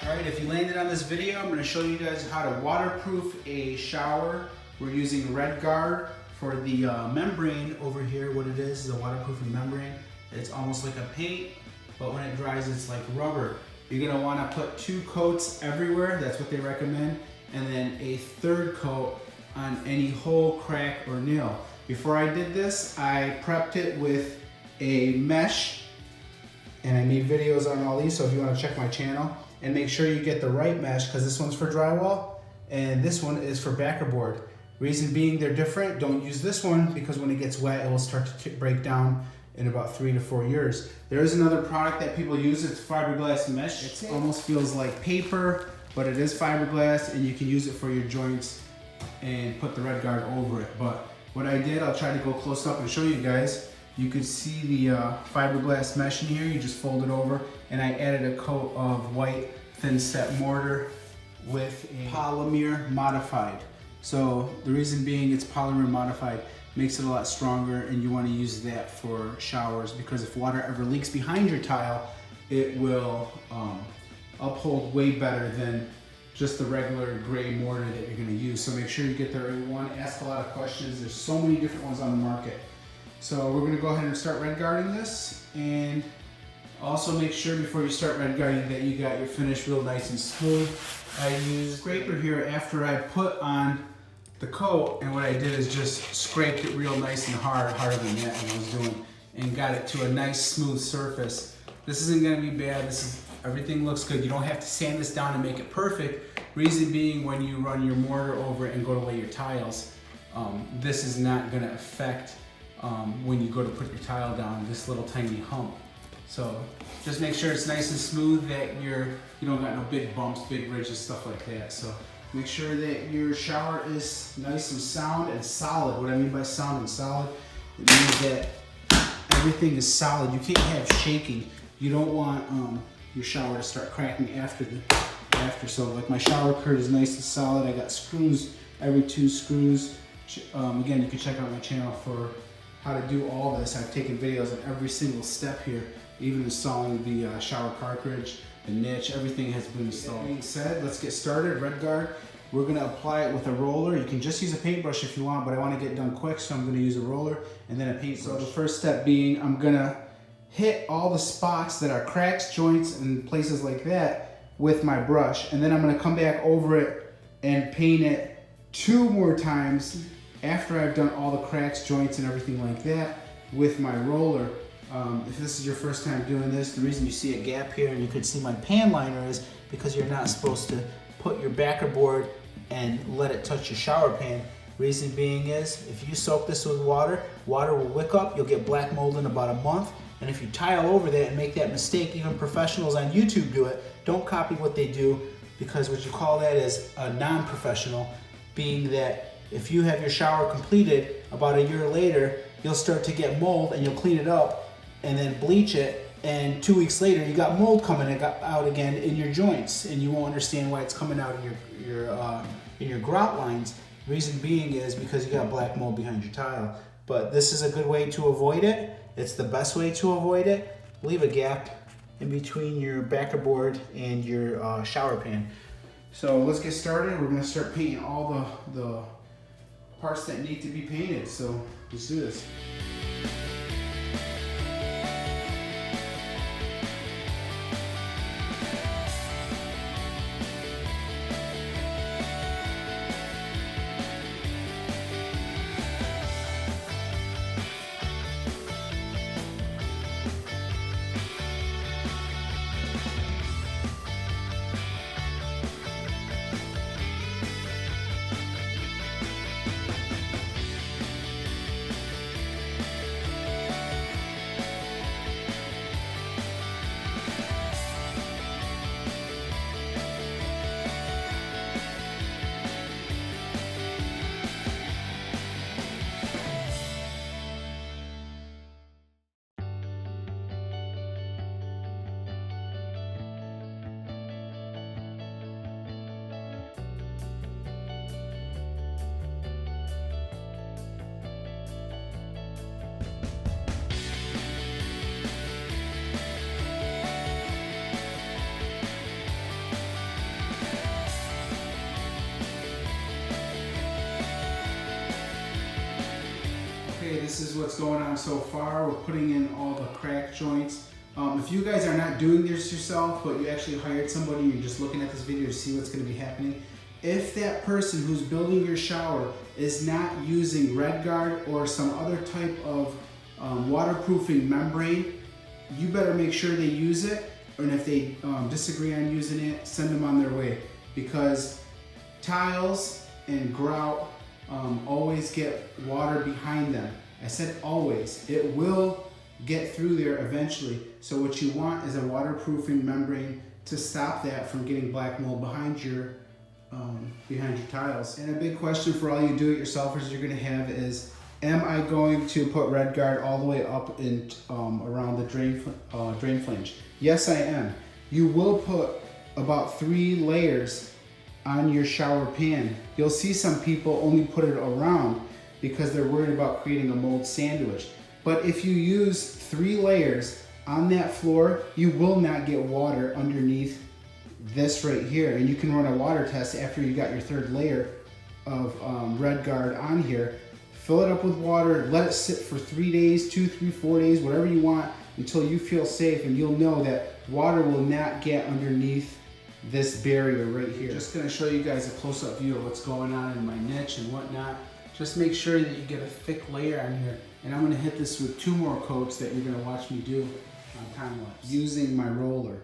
Alright, if you landed on this video, I'm going to show you guys how to waterproof a shower. We're using red guard for the membrane over here. What it is a waterproofing membrane. It's almost like a paint, but when it dries it's like rubber. You're going to want to put 2 coats everywhere, that's what they recommend, and then a 3rd coat on any hole, crack, or nail. Before I did this, I prepped it with a mesh, and I made videos on all these, so if you want to check my channel. And make sure you get the right mesh, because this one's for drywall and this one is for backer board. Reason being they're different. Don't use this one because when it gets wet it will start to break down in about 3 to 4 years. There is another product that people use. It's fiberglass mesh. It almost feels like paper, but it is fiberglass, and you can use it for your joints and put the red guard over it. But what I did, I'll try to go close up and show you guys. You can see the fiberglass mesh in here. You just fold it over, and I added a coat of white thin set mortar with a polymer modified. So the reason being it's polymer modified makes it a lot stronger, and you want to use that for showers, because if water ever leaks behind your tile, it will uphold way better than just the regular gray mortar that you're going to use. So make sure you get the right one. Ask a lot of questions. There's so many different ones on the market. So we're going to go ahead and start red guarding this, and also make sure before you start red guarding that you got your finish real nice and smooth. I used a scraper here after I put on the coat, and what I did is just scraped it real nice and hard, harder than that than I was doing, and got it to a nice smooth surface. This isn't going to be bad. Everything looks good. You don't have to sand this down and make it perfect. Reason being, when you run your mortar over it and go to lay your tiles, this is not going to affect when you go to put your tile down, this little tiny hump. So just make sure it's nice and smooth, that you don't got no big bumps, big ridges, stuff like that. So make sure that your shower is nice and sound and solid. What I mean by sound and solid, it means that everything is solid. You can't have shaking. You don't want your shower to start cracking after. So like my shower curtain is nice and solid. I got screws, every 2 screws. Again, you can check out my channel for how to do all this. I've taken videos on every single step here, even installing the shower cartridge, the niche, everything has been installed. That being said, let's get started. Red guard, we're going to apply it with a roller. You can just use a paintbrush if you want, but I want to get it done quick, so I'm going to use a roller and then a paintbrush. So the first step being, I'm going to hit all the spots that are cracks, joints, and places like that with my brush, and then I'm going to come back over it and paint it 2 more times after I've done all the cracks, joints, and everything like that with my roller. If this is your first time doing this, the reason you see a gap here and you can see my pan liner is because you're not supposed to put your backer board and let it touch your shower pan. Reason being is, if you soak this with water, water will wick up, you'll get black mold in about a month, and if you tile over that and make that mistake, even professionals on YouTube do it, don't copy what they do, because what you call that is a non-professional, being that if you have your shower completed, about a year later, you'll start to get mold, and you'll clean it up and then bleach it, and 2 weeks later you got mold coming out again in your joints, and you won't understand why it's coming out in your grout lines. Reason being is because you got black mold behind your tile. But this is a good way to avoid it. It's the best way to avoid it. Leave a gap in between your backer board and your shower pan. So let's get started. We're going to start painting all the parts that need to be painted. So let's do this. what's going on so far. We're putting in all the crack joints. If you guys are not doing this yourself, but you actually hired somebody, you're just looking at this video to see what's going to be happening. If that person who's building your shower is not using Red Guard or some other type of waterproofing membrane, you better make sure they use it. And if they disagree on using it, send them on their way, because tiles and grout always get water behind them. I said always. It will get through there eventually. So what you want is a waterproofing membrane to stop that from getting black mold behind your tiles. And a big question for all you do-it-yourselfers you're going to have is, am I going to put Red Guard all the way up in around the drain flange? Yes, I am. You will put about 3 layers on your shower pan. You'll see some people only put it around because they're worried about creating a mold sandwich. But if you use 3 layers on that floor, you will not get water underneath this right here. And you can run a water test after you got your 3rd layer of Red Guard on here. Fill it up with water, let it sit for 3 days, 2, 3, 4 days, whatever you want, until you feel safe, and you'll know that water will not get underneath this barrier right here. Just gonna show you guys a close-up view of what's going on in my niche and whatnot. Just make sure that you get a thick layer on here. And I'm gonna hit this with 2 more coats that you're gonna watch me do on time lapse using my roller.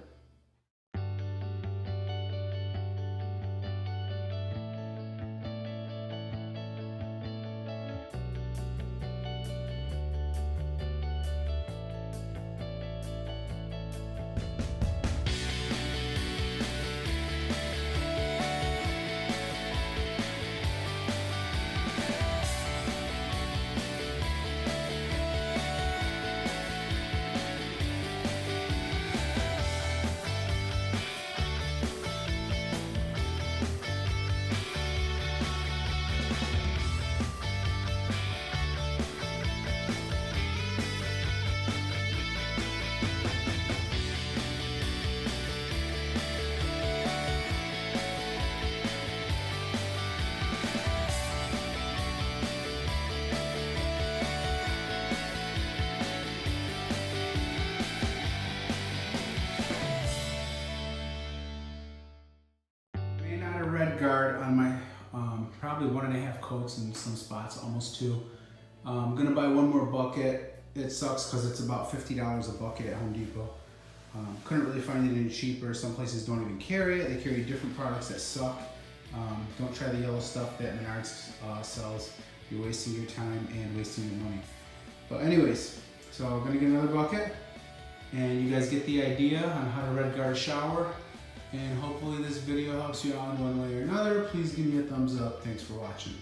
Red Guard on my probably 1.5 coats in some spots, almost 2. I'm gonna buy 1 more bucket. It sucks because it's about $50 a bucket at Home Depot. Couldn't really find it any cheaper. Some places don't even carry it. They carry different products that suck. Don't try the yellow stuff that Menards sells. You're wasting your time and wasting your money. But anyways, so I'm gonna get another bucket, and you guys get the idea on how to Red Guard a shower. And hopefully this video helps you out in one way or another. Please give me a thumbs up. Thanks for watching.